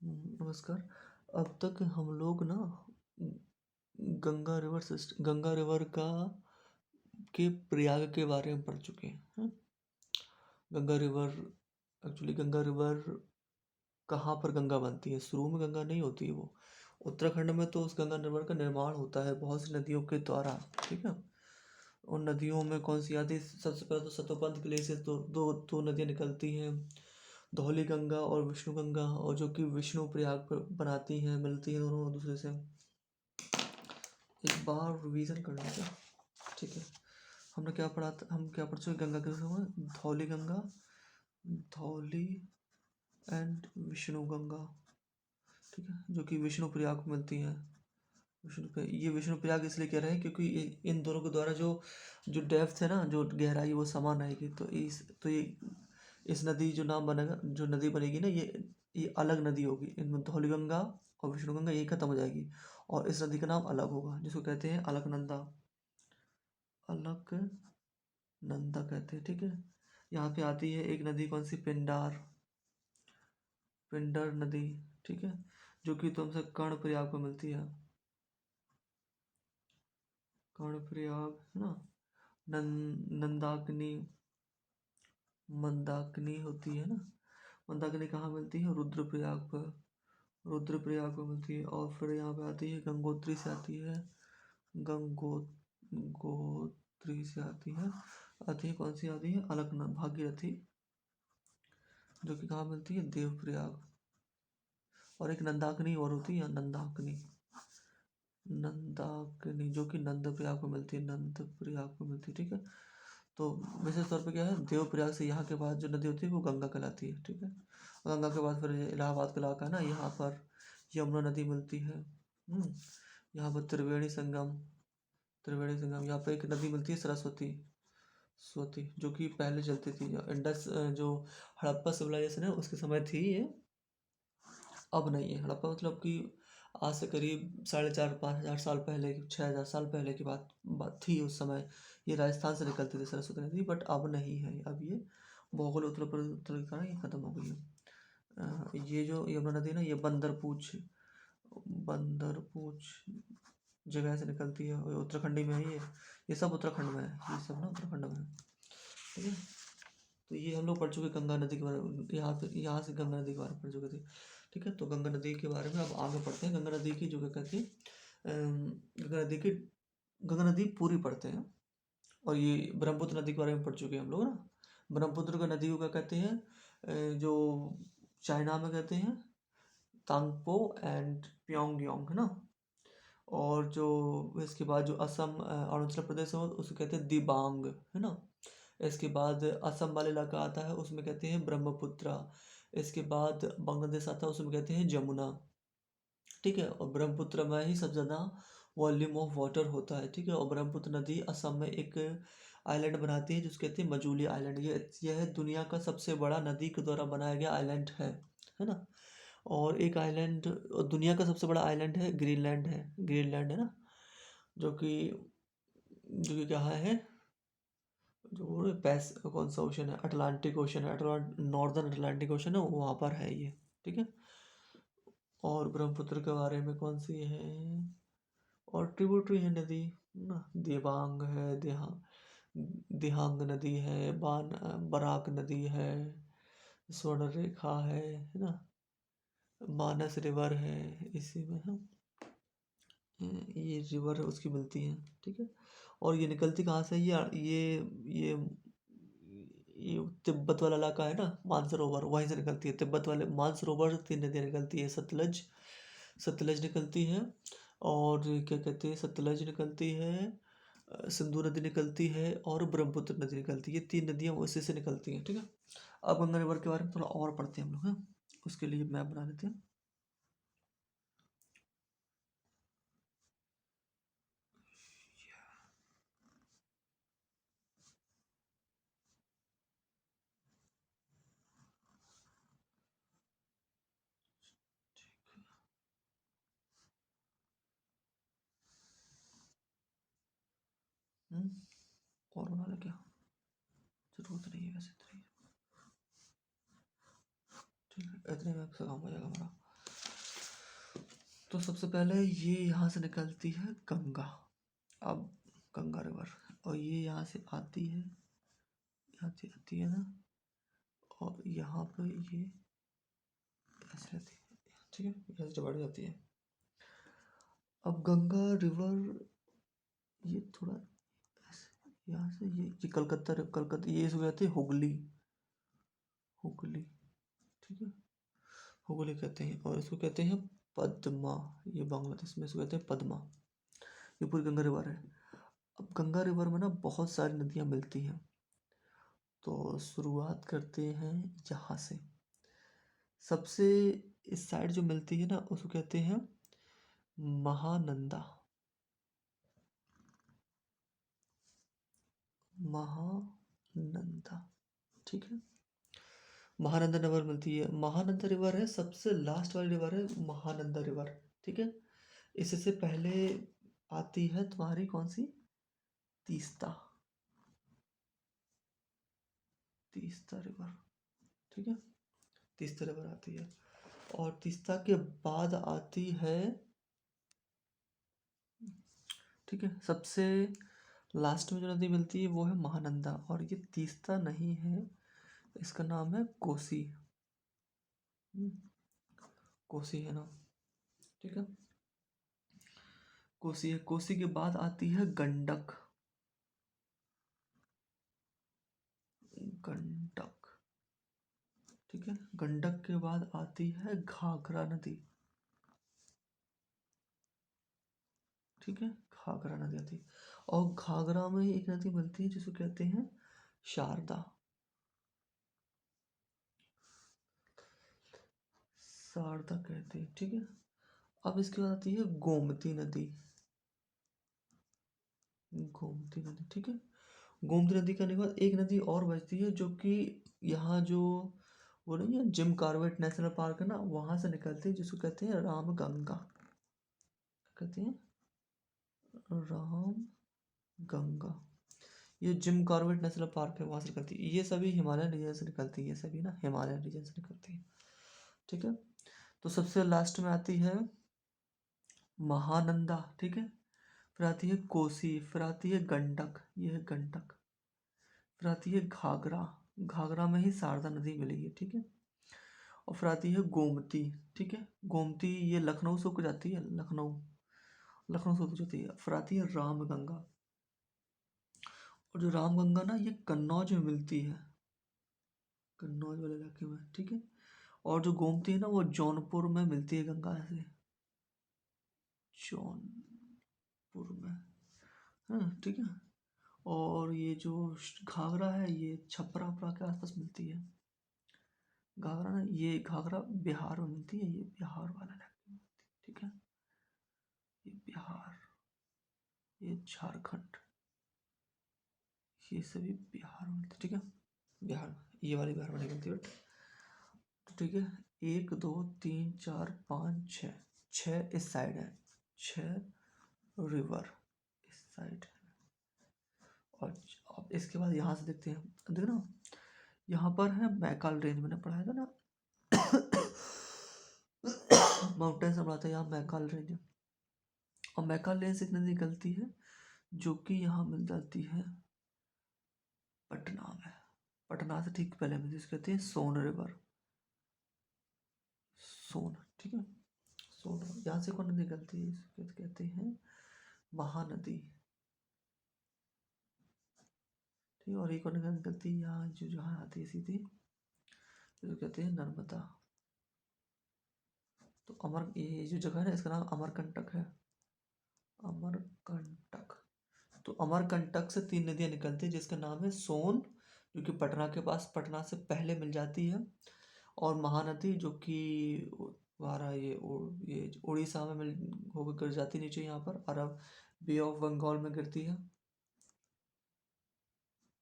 नमस्कार। अब तक हम लोग ना गंगा रिवर का के प्रयाग के बारे में पढ़ चुके हैं। गंगा रिवर गंगा रिवर कहाँ पर गंगा बनती है? शुरू में गंगा नहीं होती है वो। उत्तराखंड में तो उस गंगा रिवर का निर्माण होता है बहुत सी नदियों के द्वारा। ठीक है। उन नदियों में कौन सी आती है? सबसे पहले तो सतोपंथ किले से दो नदियाँ निकलती हैं, धौली गंगा और विष्णु गंगा, और जो कि विष्णु प्रयाग पर बनाती हैं, मिलती हैं दोनों दूसरे से। एक बार रिवीजन कर लेते हैं। ठीक है। हमने क्या पढ़ा था? हम क्या पढ़ चुके गंगा के समय? धौली गंगा, धौली एंड विष्णु गंगा। ठीक है। जो कि विष्णु प्रयाग को मिलती हैं। ये विष्णु प्रयाग इसलिए कह रहे हैं क्योंकि इन दोनों के द्वारा जो जो डेप्थ है ना, जो गहराई, वो समान आएगी। तो ये इस नदी जो नाम बनेगा, जो नदी बनेगी ना, ये अलग नदी होगी। इनमें धौली गंगा और विष्णु गंगा यही खत्म हो जाएगी, और इस नदी का नाम अलग होगा, जिसको कहते हैं अलकनंदा। अलकनंदा कहते हैं। ठीक है। यहाँ पे आती है एक नदी, कौन सी? पिंडार, पिंडर नदी। ठीक है। जो कि तुमसे कर्णप्रयाग को मिलती है। कर्णप्रयाग है ना। नंदाकिनी, मंदाकिनी होती है ना। मंदाकिनी कहाँ मिलती है? रुद्रप्रयाग पर, रुद्रप्रयाग को मिलती है। और फिर यहाँ पे आती है गंगोत्री से आती है, गंगोत्री से आती है कौन सी आती है? अलकनंदा, भागीरथी, जो कि कहाँ मिलती है? देवप्रयाग। और एक नंदाकिनी और होती है, नंदाकिनी, नंदाकिनी जो कि नंद प्रयाग को मिलती है, नंद प्रयाग को मिलती है। ठीक है। तो विशेष तौर पे क्या है? देव प्रयाग से यहाँ के बाद जो नदी होती है वो गंगा कहलाती है। ठीक है। गंगा के बाद फिर इलाहाबाद का इलाका है ना, यहाँ पर यमुना नदी मिलती है। यहाँ पर त्रिवेणी संगम, यहाँ पे एक नदी मिलती है, सरस्वती, स्वती, जो कि पहले चलती थी। जो हड़प्पा सिविलाइजेशन है उसके समय थी ये, अब नहीं है। हड़प्पा मतलब कि आज से करीब 4,500-5,000 साल पहले, 6,000 साल पहले की बात थी। उस समय ये राजस्थान से निकलती थी सरस्वती नदी, बट अब नहीं है। अब ये भौगोल उत्तर के कारण ये खत्म हो गई है। ये जो यमुना नदी ना, ये बंदरपूछ जगह से निकलती है, और उत्तराखंड में है ये सब उत्तराखंड में है, ये सब ना उत्तराखंड में है। ठीक है। तो ये हम लोग पढ़ चुके गंगा नदी के बारे में। यहाँ से गंगा नदी के बारे में पढ़ चुके थे। ठीक है। तो गंगा नदी के बारे में अब आगे पढ़ते हैं। गंगा नदी की जो क्या कहती है, गंगा नदी पूरी पढ़ते हैं। और ये ब्रह्मपुत्र नदी के बारे में पढ़ चुके हैं हम लोग ना। ब्रह्मपुत्र का नदी को क्या कहते हैं? जो चाइना में कहते हैं तांगपो एंड प्योंगयांग, है ना। और जो इसके बाद जो असम, अरुणाचल प्रदेश है, उसको कहते हैं दिबांग, है ना। इसके बाद असम वाला इलाका आता है, उसमें कहते हैं ब्रह्मपुत्रा। इसके बाद बांग्लादेश आता है, उसमें कहते हैं जमुना। ठीक है। और ब्रह्मपुत्र में ही सबसे ज़्यादा वॉल्यूम ऑफ वाटर होता है। ठीक है। और ब्रह्मपुत्र नदी असम में एक आइलैंड बनाती है जिसको कहते हैं मजूली आइलैंड। यह दुनिया का सबसे बड़ा नदी के द्वारा बनाया गया आइलैंड है ना। और एक आइलैंड, दुनिया का सबसे बड़ा आइलैंड है ग्रीनलैंड, है ना। जो कि कहाँ है? जो कौन सा ओशन है? अटलांटिक ओशन है, नॉर्दर्न अटलांटिक ओशन है, वहाँ पर है ये। ठीक है। और ब्रह्मपुत्र के बारे में कौन सी है? और ट्रिब्यूटरी है नदी ना, देवांग है, दिहांग नदी है, बराक नदी है, स्वर्ण रेखा है ना, मानस रिवर है। इसी में हम ये रिवर उसकी मिलती है। ठीक है। और ये निकलती कहाँ से? ये तिब्बत वाला इलाका है ना, मानसरोवर, वहीं से निकलती है। तिब्बत वाले मानसरोवर से 3 नदियाँ निकलती है। सतलज निकलती है, और क्या कहते हैं, सतलज निकलती है, सिंधु नदी निकलती है, और ब्रह्मपुत्र नदी निकलती है। ये 3 नदियाँ उसी से निकलती हैं। ठीक है। अब गंगा रिवर के बारे में थोड़ा और पढ़ते हैं हम लोग, हैं। उसके लिए मैप बना लेते हैं। और बना ले क्या? जरूरत नहीं है वैसे, इतनी। ठीक है, इतने में आपका काम हो जाएगा हमारा। तो सबसे पहले ये यहाँ से निकलती है गंगा, अब गंगा रिवर, और ये यहाँ से आती है, यहाँ से आती है ना, और यहाँ पर ये ऐसे रहती है, ठीक है, यहाँ से डिवाइड हो जाती है। अब गंगा रिवर ये थोड़ा ऐसे यहाँ से ये कलकत्ता ये इसको कहते हैं हुगली, हुगली, ठीक है, हुगली कहते हैं, और इसको कहते हैं पद्मा, ये बांग्लादेश में इसको कहते हैं पद्मा। ये पूरी गंगा रिवर है। अब गंगा रिवर में ना बहुत सारी नदियाँ मिलती हैं, तो शुरुआत करते हैं यहाँ से। सबसे इस साइड जो मिलती है ना उसको कहते हैं महानंदा, महानंदा, ठीक है, महानंदा रिवर मिलती है। महानंदा रिवर है सबसे लास्ट वाली रिवर है महानंदा रिवर, ठीक है। इससे पहले आती है तुम्हारी कौन सी, तीस्ता, तीस्ता रिवर, ठीक है, तीस्ता रिवर आती है। और तीस्ता के बाद आती है, ठीक है, सबसे लास्ट में जो नदी मिलती है वो है महानंदा, और ये तीस्ता नहीं है, इसका नाम है कोसी, हम्म, कोसी है ना, ठीक है, कोसी है। कोसी के बाद आती है गंडक, गंडक, ठीक है, गंडक के बाद आती है घाघरा नदी, ठीक है, घाघरा नदी आती है। और घाघरा में एक नदी मिलती है जिसको कहते हैं शारदा, शारदा कहते हैं, ठीक है। अब इसके बाद आती है गोमती नदी, गोमती नदी, ठीक है। गोमती नदी करने के बाद एक नदी और बचती है जो कि यहाँ जो वो नहीं है जिम कॉर्बेट नेशनल पार्क है ना, वहाँ से निकलती है, जिसको कहते हैं राम गंगा, कहते हैं राम गंगा। ये जिम कॉर्बेट नेशनल पार्क है, वहाँ से निकलती है। ये सभी हिमालयन रीजन से निकलती है, ये सभी ना हिमालयन रीजन से निकलती है, ठीक है। तो सबसे लास्ट में आती है महानंदा, ठीक है, फिर आती है कोसी, फिर आती है गंडक, ये है गंडक, फिर आती है घाघरा, घाघरा में ही शारदा नदी मिलेगी, ठीक है, और फिर आती है गोमती, ठीक है, गोमती ये लखनऊ से होकर जाती है, लखनऊ, लखनऊ से होकर जाती है। फिर आती है रामगंगा, और जो रामगंगा ना ये कन्नौज में मिलती है, कन्नौज वाले इलाके में, ठीक है। और जो गोमती है ना वो जौनपुर में मिलती है गंगा से, जौनपुर में, हाँ, ठीक है। और ये जो घाघरा है ये छपरा उपरा के आसपास मिलती है, घाघरा ना, ये घाघरा बिहार में मिलती है, ये बिहार वाला इलाके में मिलती है, ठीक है, ये बिहार, ये झारखंड, ये सभी बिहार में मिलती है, ठीक है, बिहार में, ये वाली बिहार में नहीं मिलती बट, तो ठीक है। 1 2 3 4 5 6, 6 इस साइड है, 6 रिवर इस साइड है। और अब इसके बाद यहाँ से देखते हैं, देखो ना, यहाँ पर है मैकाल रेंज, मैंने पढ़ाया था ना माउंटेन से पढ़ा था, यहाँ मैकाल रेंज है। और मैकाल रेंज से एक नदी निकलती है जो कि यहाँ मिल जाती है पटना में, पटना से ठीक पहले मिलती है, जिसको कहते हैं सोन रिवर, सोन, ठीक है, सोन, यहाँ से कौन नदी निकलती है, इसको कहते हैं महानदी, ठीक है। और एक और नदी निकलती है यहाँ जो जहाँ आती है सीधी, जिसको कहते हैं नर्मदा। तो अमर, ये जो जगह है ना इसका नाम अमरकंटक है, अमरकंटक। तो अमरकंटक से 3 नदियाँ निकलती है जिसका नाम है सोन, जो कि पटना के पास, पटना से पहले मिल जाती है, और महानदी जो कि हमारा ये उड़ीसा में मिल होकर गिर जाती है नीचे, यहाँ पर अरब बे ऑफ बंगाल में गिरती है,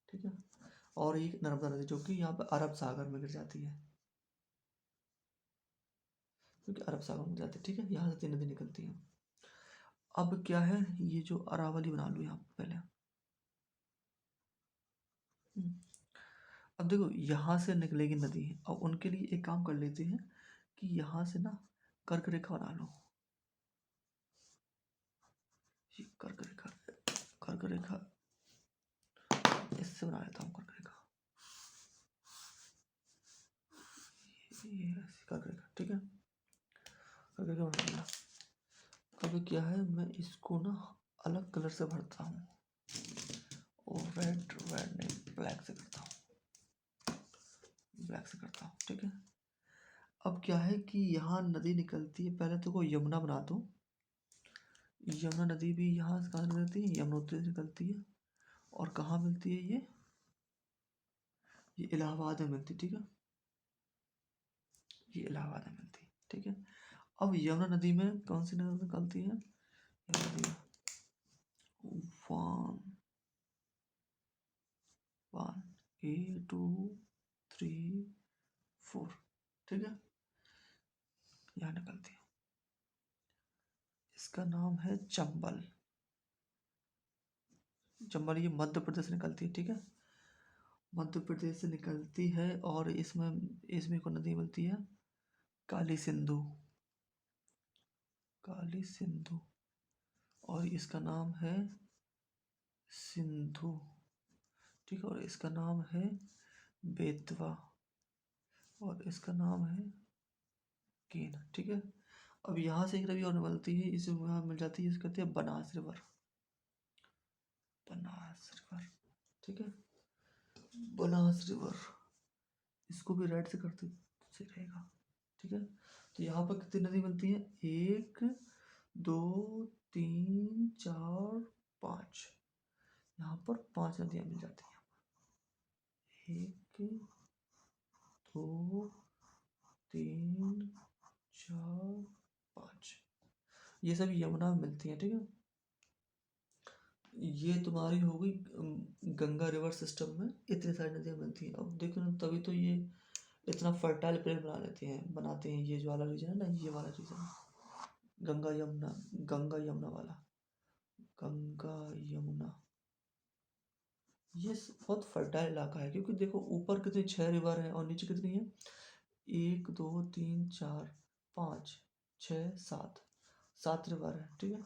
ठीक है। और एक नर्मदा नदी जो कि यहाँ पर अरब सागर में गिर जाती है, क्योंकि अरब सागर में जाती है, ठीक है। यहाँ से 3 नदी निकलती है। अब क्या है, ये जो अरावली बना लो यहाँ पहले, हम्म, अब देखो यहाँ से निकलेगी नदी, और उनके लिए एक काम कर लेते हैं कि यहाँ से ना कर्क रेखा बना लो, कर्क रेखा, कर्क रेखा इससे बना लेता हूँ कर्क रेखा, ये ऐसी कर्क रेखा, ठीक है। कर्क रेखा बना लिया। अब क्या है, मैं इसको ना अलग कलर से भरता हूँ, और रेड नहीं, ब्लैक से करता हूँ, ब्लैक से करता हूँ, ठीक है। अब क्या है कि यहाँ नदी निकलती है, पहले तो को यमुना बना दो। यमुना नदी भी यहाँ से कहाँ निकलती है, यमुनोत्री से निकलती है, और कहाँ मिलती है ये इलाहाबाद में मिलती है, ठीक है। ये इलाहाबाद में मिलती है, ठीक है। अब यमुना नदी में कौन सी नदी निकलती है, यमुना नदी में 1 2 3 4, ठीक है, यहाँ निकलती है। इसका नाम है चंबल। चंबल ये मध्य प्रदेश से निकलती है, ठीक है, मध्य प्रदेश से निकलती है। और इसमें को नदी मिलती है काली सिंधु, काली सिंधु, और इसका नाम है सिंधु, ठीक है। और इसका नाम है बेतवा, और इसका नाम है केन, ठीक है। अब यहाँ से एक रवि और निकलती है, इसे वहाँ मिल जाती है, इसे कहते हैं बनास रिवर, बनास रिवर, ठीक है, बनास रिवर। इसको भी रेड से करते सही रहेगा, ठीक है। तो यहाँ पर कितनी नदी बनती है, 1 2 3 4 5, यहाँ पर 5 नदियाँ मिल जाती हैं, 1 2 3 4 5, ये सब यमुना में मिलती हैं, ठीक है। ये तुम्हारी हो गई गंगा रिवर सिस्टम में इतनी सारी नदियाँ मिलती हैं। अब देखो ना, तभी तो ये इतना फर्टाइल प्लेस बनाते हैं ये जो वाला रीजन है ना, ये वाला रीजन, गंगा यमुना वाला, गंगा यमुना, ये बहुत फर्टाइल इलाका है। क्योंकि देखो ऊपर कितनी 6 रिवर है और नीचे कितनी है, 1 2 3 4 5 6 7 रिवर है, ठीक है।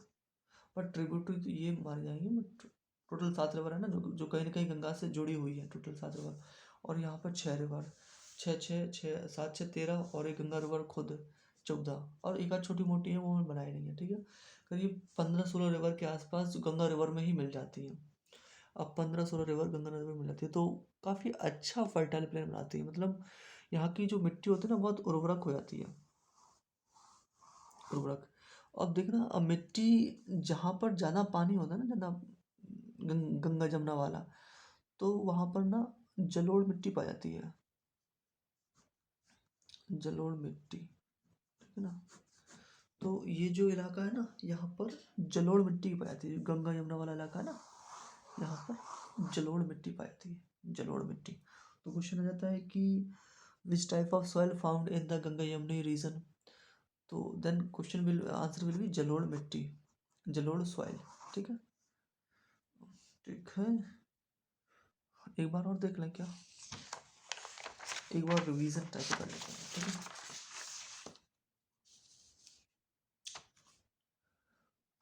पर ट्रिब्यूटरी तो ये मारी जाएंगी, टोटल 7 रिवर है ना, जो कहीं ना कहीं गंगा से जुड़ी हुई है, टोटल 7 रिवर। और यहाँ पर 6 रिवर, 6 6 6 7 6 13, और एक गंगा रिवर खुद 14, और एक आध छोटी मोटी है वो बनाई नहीं है, ठीक है। करीब 15-16 रिवर के आसपास गंगा रिवर में ही मिल जाती है। अब 15-16 रिवर गंगा नदी में मिल जाती है, तो काफ़ी अच्छा फर्टाइल प्लेन बनाती है। मतलब यहाँ की जो मिट्टी होती है ना, बहुत उर्वरक हो जाती है, उर्वरक। अब देखना, अब मिट्टी जहाँ पर ज़्यादा पानी होता है ना, ज़्यादा गंगा जमुना वाला, तो वहाँ पर ना जलोढ़ मिट्टी पाई जाती है, जलोढ़ मिट्टी, ठीक है ना। तो ये जो इलाका है ना, यहाँ पर जलोढ़ मिट्टी पाई जाती है, गंगा यमुना वाला इलाका है ना, यहाँ पर जलोढ़ मिट्टी पाई जाती है, जलोढ़ मिट्टी। तो क्वेश्चन आ जाता है कि which type of soil found in the Ganga Yamuna region, तो then question will answer will be जलोढ़ मिट्टी, जलोढ़ सॉइल, ठीक है, ठीक है। एक बार और देख लें क्या, एक बार रिवीजन टाइप कर लेते हैं, ठीक है।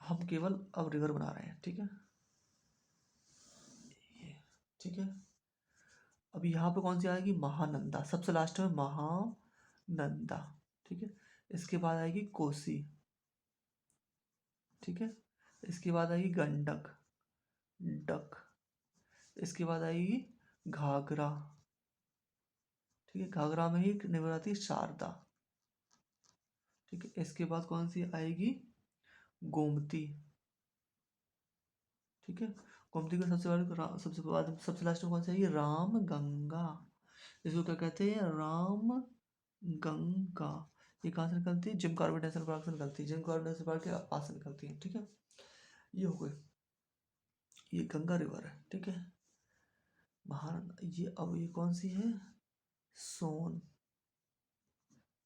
हम केवल अब रिवर बना रहे हैं, ठीक है, ये, ठीक है। अब यहाँ पे कौन सी आएगी, महानंदा, सबसे लास्ट में महानंदा, ठीक है। इसके बाद आएगी कोसी, ठीक है। इसके बाद आएगी गंडक, डक। इसके बाद आएगी घाघरा, ठीक है, घाघरा में ही निवर आती है शारदा, ठीक है। इसके बाद कौन सी आएगी, गोमती, ठीक है। गोमती का सबसे लास्ट में कौन सी आएगी, राम गंगा। इसको क्या कहते हैं, राम गंगा। ये कहाँ से निकलती है, जिम कॉर्बेट नेशनल पार्क से निकलती है, जिम कॉर्बेट नेशनल पार्क के पास से निकलती है, ठीक है। ये हो गई, ये गंगा रिवर है, ठीक है, महानंदा। ये अब ये कौन सी है, सोन,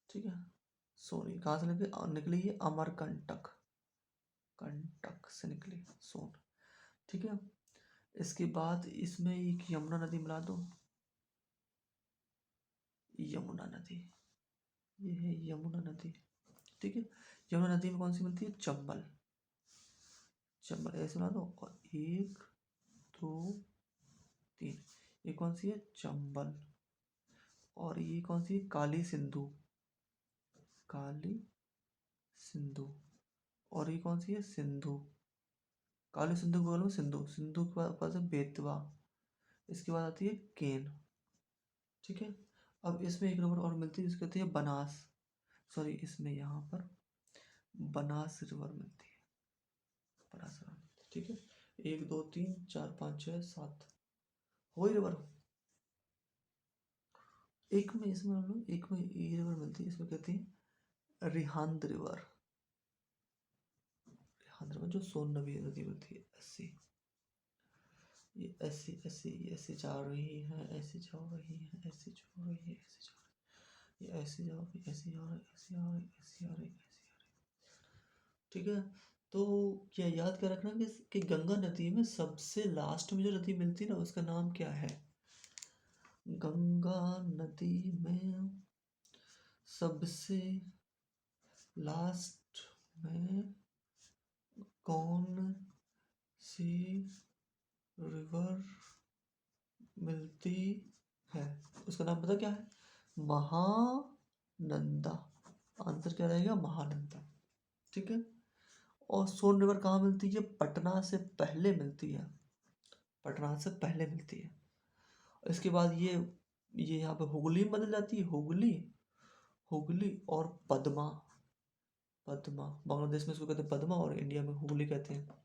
ठीक है, सोन। ये कहाँ से निकली है, अमरकंटक, कंटक से निकली सोन, ठीक है। इसके बाद इसमें एक यमुना नदी मिला दो, यमुना नदी, ये है यमुना नदी, ठीक है। यमुना नदी में कौन सी मिलती है, चंबल, चंबल ऐसे बना दो। और 1 2 3, ये कौन सी है? चंबल। और ये कौन सी है? काली सिंधु, काली सिंधु। और ये कौन सी है? सिंधु। काली सिंधु के बगल में सिंधु, सिंधु के पास है बेतवा, इसके बाद आती है केन। ठीक है। अब इसमें एक रिवर और मिलती है जिसको कहते हैं बनास, सॉरी इसमें यहाँ पर बनास रिवर मिलती है, बनास रिवर मिलती है। ठीक है। 1 2 3 4 5 6 7 हो ही रिवर। एक में इसमें हम लोग, एक में ये रिवर मिलती है, इसमें कहते हैं रिहांद रिवर। रिहांद रिवर जो सोन नदी नदी मिलती है, ऐसी ये ऐसी ऐसी ऐसी जा रही है, ऐसी जा रही है, ऐसी जा रही है, ऐसी जा रही है, ये ऐसी जा रही, ऐसी जा रही, ऐसी आ रही, ऐसी आ रही, ऐसी आ रही। ठीक है। तो क्या याद कर रखना कि गंगा नदी में सबसे लास्ट में जो नदी मिलती है ना, उसका नाम क्या है? गंगा नदी में सबसे लास्ट में कौन सी रिवर मिलती है? उसका नाम पता क्या है? महानंदा। आंसर क्या रहेगा? महानंदा। ठीक है। और सोन रिवर कहाँ मिलती है? पटना से पहले मिलती है, पटना से पहले मिलती है। इसके बाद ये यहाँ पे हुगली में बदल जाती है, हुगली, हुगली और पद्मा, पद्मा। बांग्लादेश में इसको कहते हैं पद्मा और इंडिया में हुगली कहते हैं।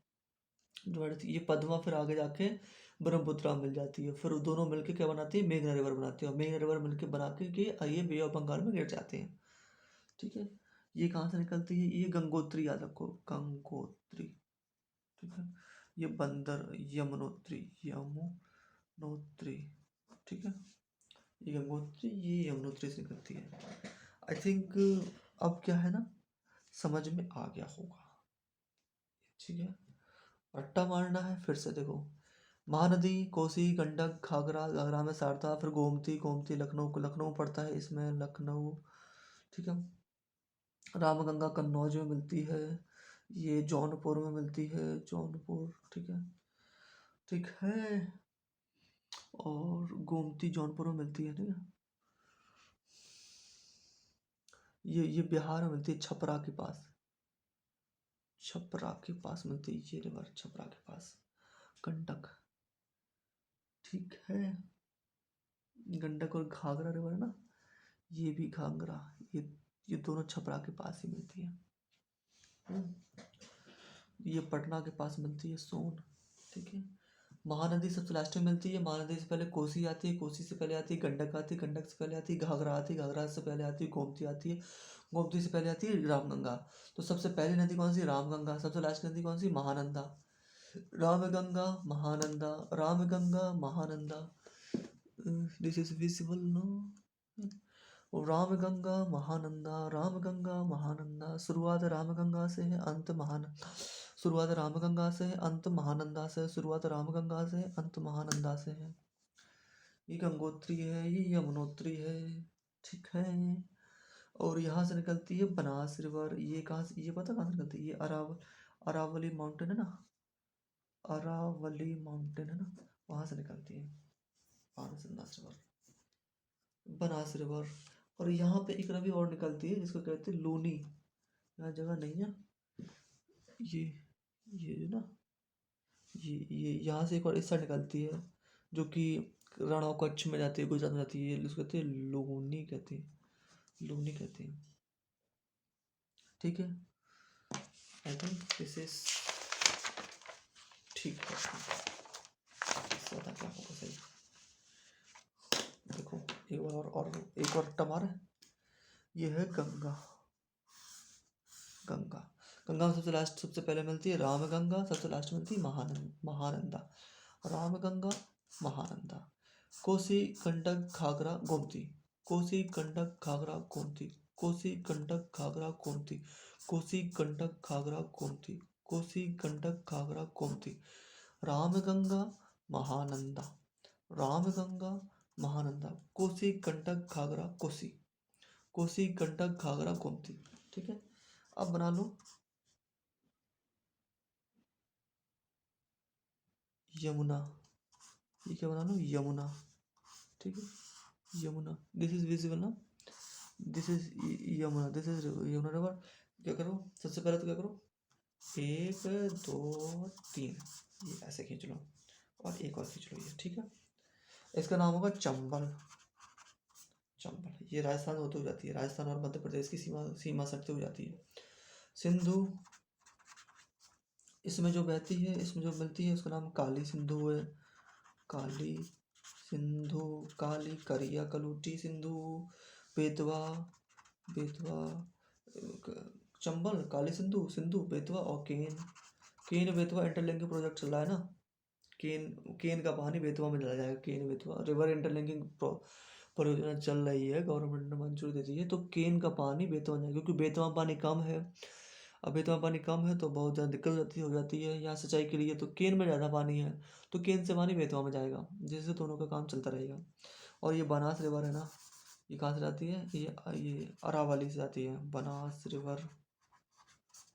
जो ये पद्मा फिर आगे जाके ब्रह्मपुत्रा मिल जाती है, फिर दोनों मिलके क्या बनाती है? मेघना रिवर बनाती है, और मेघना रिवर मिलके बना के ये बे ऑफ बंगाल में गिर जाते हैं। ठीक है। ये कहाँ से निकलती है? ये गंगोत्री, याद रखो, गंगोत्री। ठीक है। ये बंदर, यमुनोत्री, यमुनोत्री। ठीक है। ये गंगोत्री, ये यमुनोत्री से निकलती है। आई थिंक अब क्या है ना, समझ में आ गया होगा। ठीक है। रट्टा मारना है फिर से, देखो। महानदी कोसी गंडक घाघरा, घाघरा में शारदा, फिर गोमती, गोमती लखनऊ को, लखनऊ पड़ता है इसमें, लखनऊ। ठीक है। रामगंगा कन्नौज में मिलती है, ये जौनपुर में मिलती है, जौनपुर। ठीक है, ठीक है। और गोमती जौनपुर में मिलती है। ठीक है। ये बिहार में मिलती है, छपरा के पास, छपरा के पास मिलती है ये रिवर, छपरा के पास गंडक। ठीक है। गंडक और घाघरा रिवर है ना, ये भी घाघरा, ये दोनों छपरा के पास ही मिलती है। ये पटना के पास मिलती है, सोन। ठीक है। महानदी सबसे लास्ट में मिलती है, महानदी से पहले कोसी आती है, कोसी से पहले आती है गंडक, आती है गंडक से पहले आती है घाघरा, आती है घाघरा से पहले आती है गोमती, आती है गोमती से पहले आती है रामगंगा। तो सबसे पहली नदी कौन सी? रामगंगा। सबसे लास्ट नदी कौन सी? Mahananda. Ramganga Mahananda, Ramganga Mahananda, this is visible no. Ramganga Mahananda, Ramganga Mahananda, शुरुआत रामगंगा से है, अंत महानंदा, शुरुआत रामगंगा से है, अंत महानंदा से, शुरुआत रामगंगा से है, अंत महानंदा से है। ये गंगोत्री है, ये यमुनोत्री है। ठीक है। और यहाँ से निकलती है बनास रिवर। ये कहाँ से, ये पता कहाँ से निकलती है? ये अरावली माउंटेन है ना, अरावली माउंटेन है ना, वहाँ से निकलती है बनास रिवर, बनास रिवर। और यहाँ पे एक नदी और निकलती है जिसको कहते हैं लूनी, यहाँ जगह नहीं है। ये जो ना, ये यहाँ से एक और इस साइड निकलती है, जो कि रण कच्छ में जाती है, गुजरात में जाती है, इसको कहते हैं लूनी, कहते हैं लूनी, कहते हैं। ठीक है। आई थिंक दिस इज ठीक है। ज़्यादा क्या होगा सही। देखो एक और टमार है। ये है गंगा, गंगा। गंगा में सबसे लास्ट, सबसे पहले मिलती है रामगंगा, सबसे लास्ट मिलती है महानंदा। रामगंगा, महानंदा। कोसी गंडक घाघरा गोमती, कोसी गंडक घाघरा गोमती, कोसी गंडक घाघरा गोमती, कोसी गंडक घाघरा गोमती, कोसी गंडक घाघरा गोमती। रामगंगा महानंदा, रामगंगा महानंदा, कोसी गंडक घाघरा कोसी, कोसी गंडक घाघरा गोमती। ठीक है। अब बना लो यमुना, ये क्या बना लो, यमुना, ठीक है, यमुना, दिस इज विजिबल ना, this is Yamuna, this is Yamuna river. क्या करो, सबसे पहले तो क्या करो, 1 2 3 ये ऐसे खींच लो, और एक और खींच लो ये, ठीक है। इसका नाम होगा चंबल। चंबल ये राजस्थान होते हुए जाती है, राजस्थान और मध्य प्रदेश की सीमा सीमा सटते हुए जाती है। सिंधु, इसमें जो बहती है, इसमें जो मिलती है, उसका नाम काली सिंधु है। काली सिंधु, काली, करिया, कलूटी, सिंधु, बेतवा, बेतवा, चंबल, काली सिंधु, सिंधु, बेतवा और केन। केन बेतवा इंटरलिंकिंग प्रोजेक्ट चल रहा है ना, केन केन का पानी बेतवा में चला जाएगा, केन बेतवा रिवर इंटरलिंकिंग परियोजना चल रही है, गवर्नमेंट ने मंजूरी दे दी है, तो केन का पानी बेतवा में जाएगा, क्योंकि बेतवा में पानी कम है। अब बेतवा में पानी कम है तो बहुत ज़्यादा दिक्कत हो जाती है यहाँ सिंचाई के लिए, तो केन में ज़्यादा पानी है, तो केन से पानी बेतवा में जाएगा, जिससे दोनों का काम चलता रहेगा। और ये बनास रिवर है ना, ये कहाँ से जाती है, ये अरावली से आती है, बनास रिवर,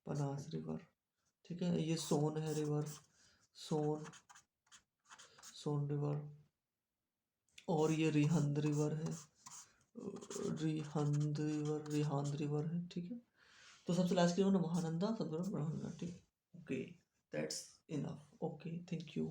बनास रिवर, ठीक है। ये सोन है रिवर, सोन, सोन रिवर। और ये रिहंद रिवर है, रिहंद रिवर, रिहांद रिवर है, ठीक है। तो सबसे लास्ट की ना महानंदा, सबसे ब्रह्मनंदा, ठीक है। Okay, that's enough, okay, thank you.